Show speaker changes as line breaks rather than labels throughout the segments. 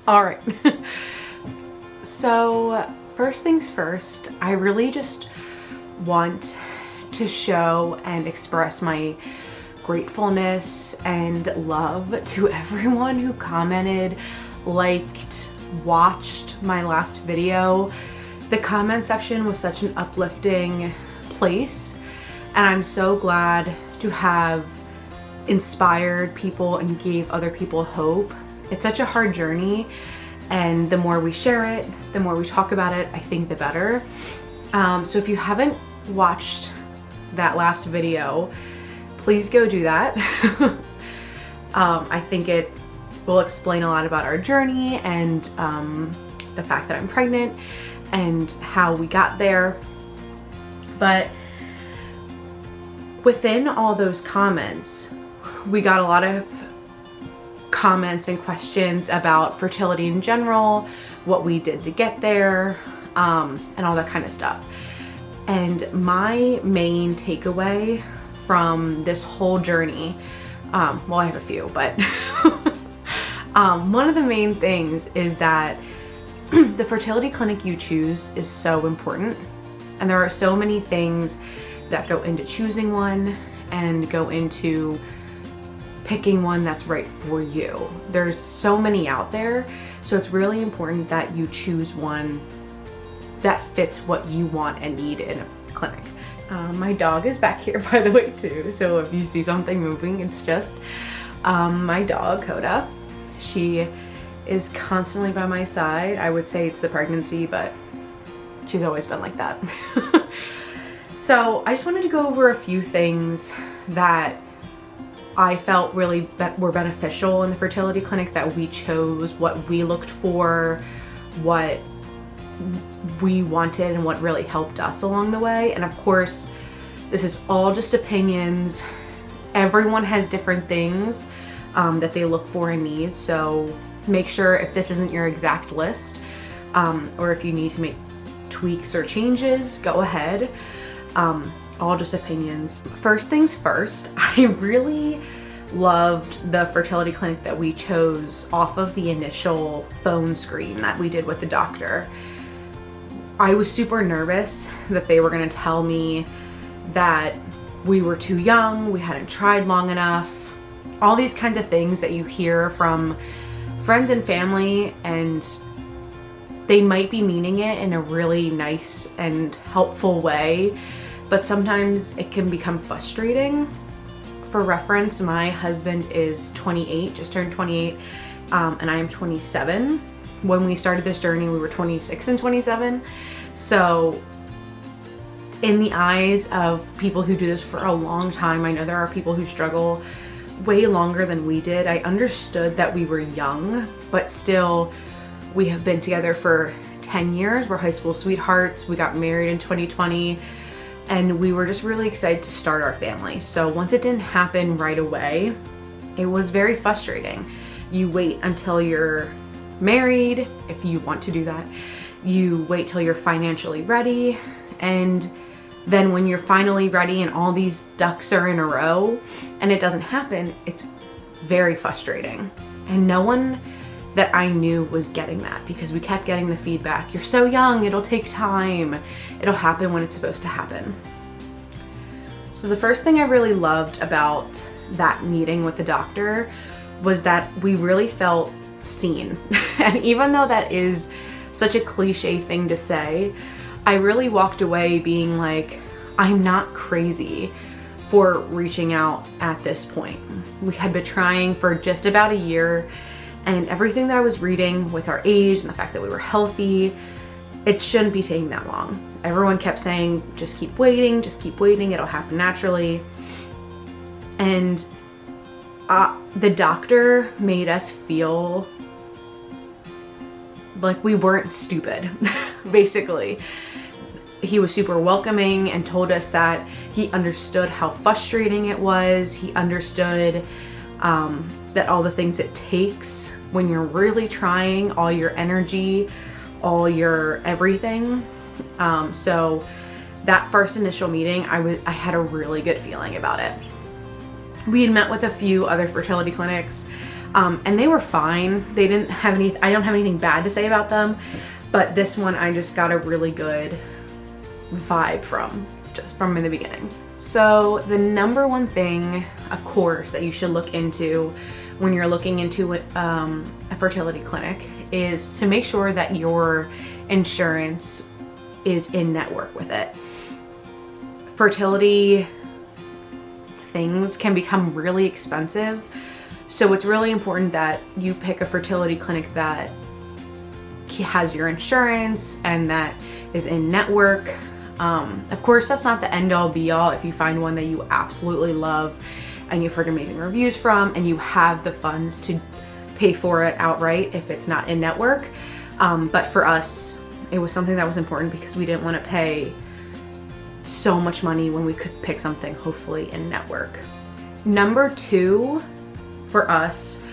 All right. So first things first, I really just want to show and express my gratefulness and love to everyone who commented, liked, watched my last video. The comment section was such an uplifting place, and I'm so glad to have inspired people and gave other people hope. It's such a hard journey, and the more we share it, the more we talk about it, I think the better. So if you haven't watched that last video, please go do that. I think it will explain a lot about our journey and the fact that I'm pregnant and how we got there. But within all those comments, we got a lot of comments and questions about fertility in general, what we did to get there, and all that kind of stuff. And my main takeaway from this whole journey, well, I have a few, but one of the main things is that the fertility clinic you choose is so important. And there are so many things that go into choosing one and go into picking one that's right for you. There's so many out there, so it's really important that you choose one that fits what you want and need in a clinic. My dog is back here, by the way, too, so if you see something moving, it's just my dog, Coda. She is constantly by my side. I would say it's the pregnancy, but she's always been like that. So I just wanted to go over a few things that I felt really were beneficial in the fertility clinic that we chose, what we looked for, what we wanted, and what really helped us along the way. And of course, this is all just opinions. Everyone has different things that they look for and need. So make sure if this isn't your exact list, or if you need to make tweaks or changes, go ahead. All just opinions. First things first, I really loved the fertility clinic that we chose off of the initial phone screen that we did with the doctor. I was super nervous that they were going to tell me that we were too young, we hadn't tried long enough, all these kinds of things that you hear from friends and family, and they might be meaning it in a really nice and helpful way, but sometimes it can become frustrating. For reference, my husband is 28, just turned 28, and I am 27. When we started this journey, we were 26 and 27. So in the eyes of people who do this for a long time, I know there are people who struggle way longer than we did. I understood that we were young, but still, we have been together for 10 years. We're high school sweethearts. We got married in 2020. And we were just really excited to start our family. So once it didn't happen right away, it was very frustrating. You wait until you're married, if you want to do that. You wait till you're financially ready. And then when you're finally ready and all these ducks are in a row and it doesn't happen, it's very frustrating. And no one that I knew was getting that, because we kept getting the feedback, you're so young, it'll take time, it'll happen when it's supposed to happen. So the first thing I really loved about that meeting with the doctor was that we really felt seen. And even though that is such a cliche thing to say, I really walked away being like, I'm not crazy for reaching out at this point. We had been trying for just about a year, and everything that I was reading with our age and the fact that we were healthy, it shouldn't be taking that long. Everyone kept saying, just keep waiting, it'll happen naturally. And the doctor made us feel like we weren't stupid, basically. He was super welcoming and told us that he understood how frustrating it was. He understood that all the things it takes when you're really trying, all your energy, all your everything. So that first initial meeting, I had a really good feeling about it. We had met with a few other fertility clinics. And they were fine. They didn't have I don't have anything bad to say about them, but this one I just got a really good vibe from, just from in the beginning. So the number one thing, of course, that you should look into when you're looking into a fertility clinic is to make sure that your insurance is in network with it. Fertility things can become really expensive, so it's really important that you pick a fertility clinic that has your insurance and that is in network. Of course, that's not the end all be all. If you find one that you absolutely love and you've heard amazing reviews from and you have the funds to pay for it outright if it's not in network. But for us, it was something that was important because we didn't want to pay so much money when we could pick something hopefully in network. Number two for us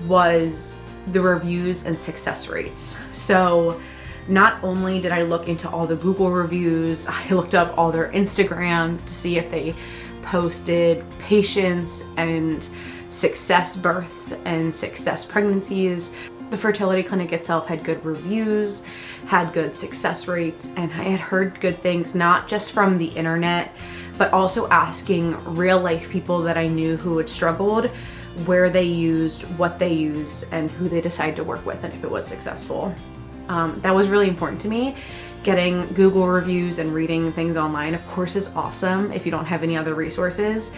was the reviews and success rates. So not only did I look into all the Google reviews, I looked up all their Instagrams to see if they posted patients and success births and success pregnancies. The fertility clinic itself had good reviews, had good success rates, and I had heard good things, not just from the internet, but also asking real life people that I knew who had struggled, where they used, what they used, and who they decided to work with, and if it was successful. That was really important to me. Getting Google reviews and reading things online, of course, is awesome if you don't have any other resources.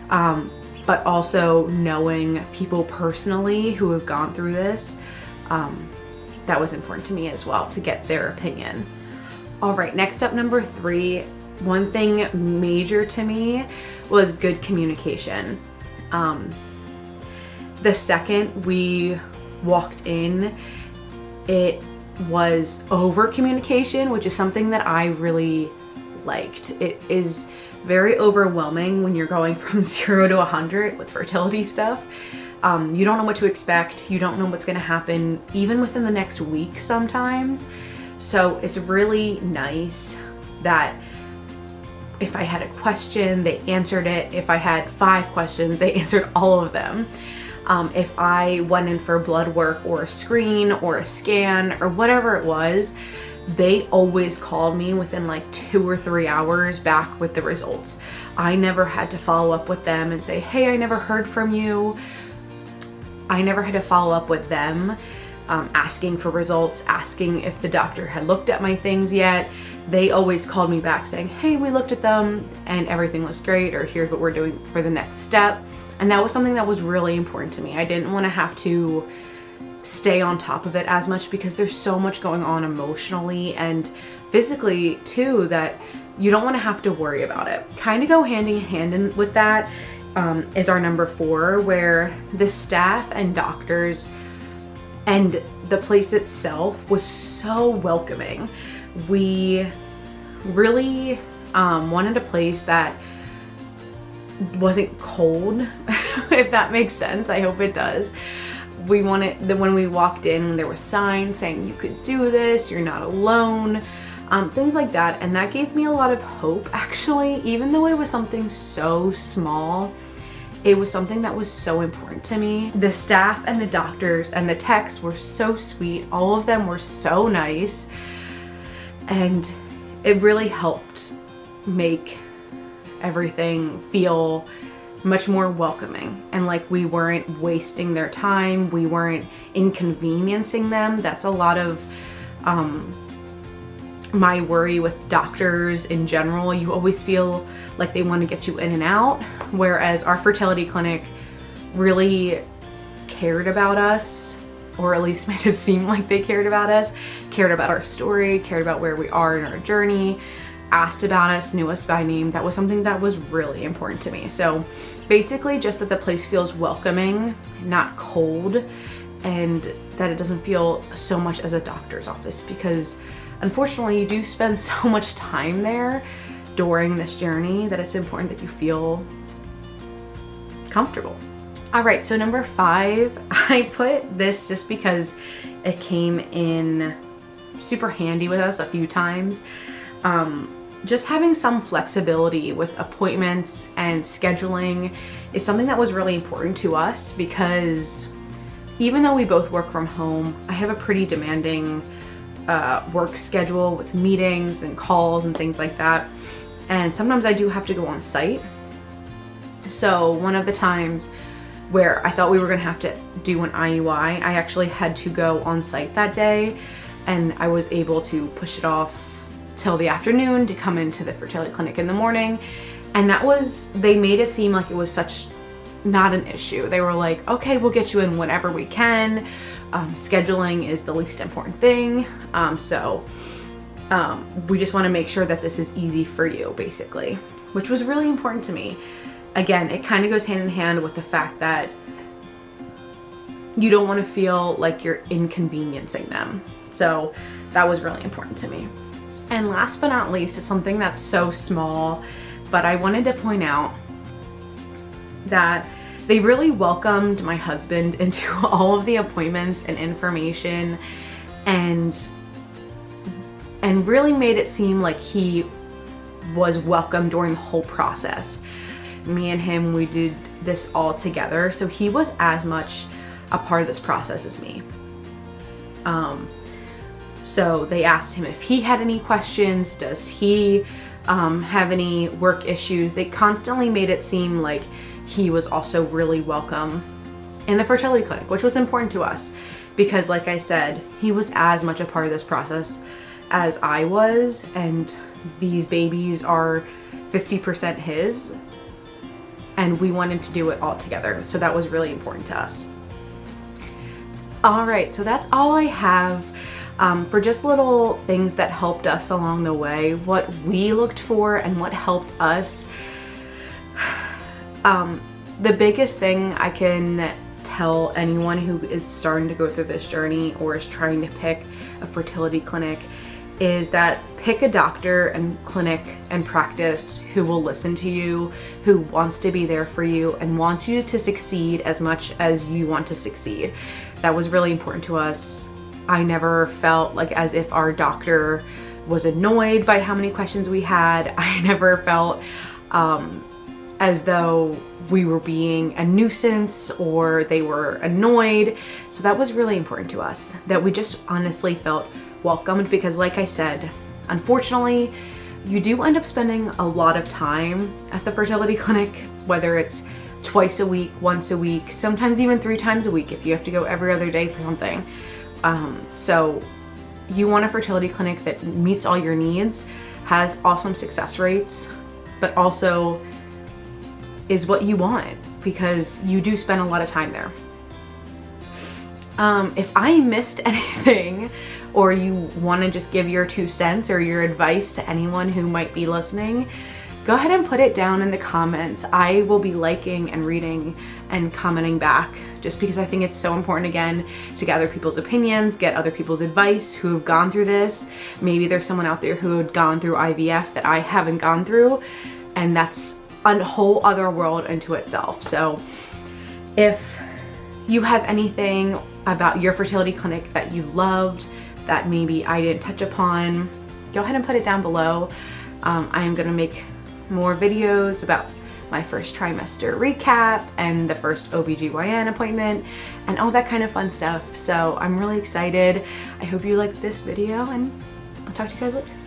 But also knowing people personally who have gone through this, that was important to me as well, to get their opinion. All right, next up, number three, one thing major to me was good communication. The second we walked in, it was over communication, which is something that I really liked. It is very overwhelming when you're going from 0 to 100 with fertility stuff. You don't know what to expect. You don't know what's gonna happen even within the next week sometimes. So it's really nice that if I had a question, they answered it. If I had 5 questions, they answered all of them. If I went in for blood work or a screen or a scan or whatever it was, they always called me within like 2 or 3 hours back with the results. I never had to follow up with them and say, hey, I never heard from you. I never had to follow up with them, asking for results, asking if the doctor had looked at my things yet. They always called me back saying, hey, we looked at them and everything looks great, or here's what we're doing for the next step. And that was something that was really important to me. I didn't want to have to stay on top of it as much because there's so much going on emotionally and physically too that you don't want to have to worry about it. Kind of go hand in hand with that is our number 4, where the staff and doctors and the place itself was so welcoming. We really wanted a place that wasn't cold, if that makes sense. I hope it does. We wanted that when we walked in, there was signs saying you could do this, you're not alone, things like that. And that gave me a lot of hope, actually. Even though it was something so small, it was something that was so important to me. The staff and the doctors and the techs were so sweet. All of them were so nice, and it really helped make everything feel much more welcoming and like we weren't wasting their time, we weren't inconveniencing them. That's a lot of my worry with doctors in general. You always feel like they want to get you in and out, whereas our fertility clinic really cared about us, or at least made it seem like they cared about us, cared about our story, cared about where we are in our journey, asked about us, knew us by name. That was something that was really important to me. So basically just that the place feels welcoming, not cold, and that it doesn't feel so much as a doctor's office, because unfortunately you do spend so much time there during this journey that it's important that you feel comfortable. All right, so number 5, I put this just because it came in super handy with us a few times. Just having some flexibility with appointments and scheduling is something that was really important to us, because even though we both work from home, I have a pretty demanding work schedule with meetings and calls and things like that. And sometimes I do have to go on site. So one of the times where I thought we were gonna have to do an IUI, I actually had to go on site that day, and I was able to push it off till the afternoon to come into the fertility clinic in the morning. And they made it seem like it was not an issue. They were like, okay, we'll get you in whenever we can. Scheduling is the least important thing. We just want to make sure that this is easy for you, basically, which was really important to me. Again, it kind of goes hand in hand with the fact that you don't want to feel like you're inconveniencing them. So that was really important to me. And last but not least, it's something that's so small, but I wanted to point out that they really welcomed my husband into all of the appointments and information, and really made it seem like he was welcome during the whole process. Me and him, we did this all together, so he was as much a part of this process as me. So they asked him if he had any questions, does he have any work issues. They constantly made it seem like he was also really welcome in the fertility clinic, which was important to us because, like I said, he was as much a part of this process as I was, and these babies are 50% his, and we wanted to do it all together. So that was really important to us. All right, so that's all I have for just little things that helped us along the way, what we looked for and what helped us. The biggest thing I can tell anyone who is starting to go through this journey or is trying to pick a fertility clinic is that pick a doctor and clinic and practice who will listen to you, who wants to be there for you and wants you to succeed as much as you want to succeed. That was really important to us. I never felt like as if our doctor was annoyed by how many questions we had. I never felt as though we were being a nuisance or they were annoyed. So that was really important to us, that we just honestly felt welcomed, because like I said, unfortunately, you do end up spending a lot of time at the fertility clinic, whether it's twice a week, once a week, sometimes even 3 times a week if you have to go every other day for something. So you want a fertility clinic that meets all your needs, has awesome success rates, but also is what you want, because you do spend a lot of time there. If I missed anything, or you want to just give your 2 cents or your advice to anyone who might be listening, go ahead and put it down in the comments. I will be liking and reading and commenting back, just because I think it's so important, again, to gather people's opinions, get other people's advice who have gone through this. Maybe there's someone out there who had gone through IVF that I haven't gone through, and that's a whole other world into itself. So if you have anything about your fertility clinic that you loved that maybe I didn't touch upon, go ahead and put it down below. I am gonna make more videos about my first trimester recap and the first OBGYN appointment and all that kind of fun stuff. So I'm really excited. I hope you liked this video, and I'll talk to you guys later.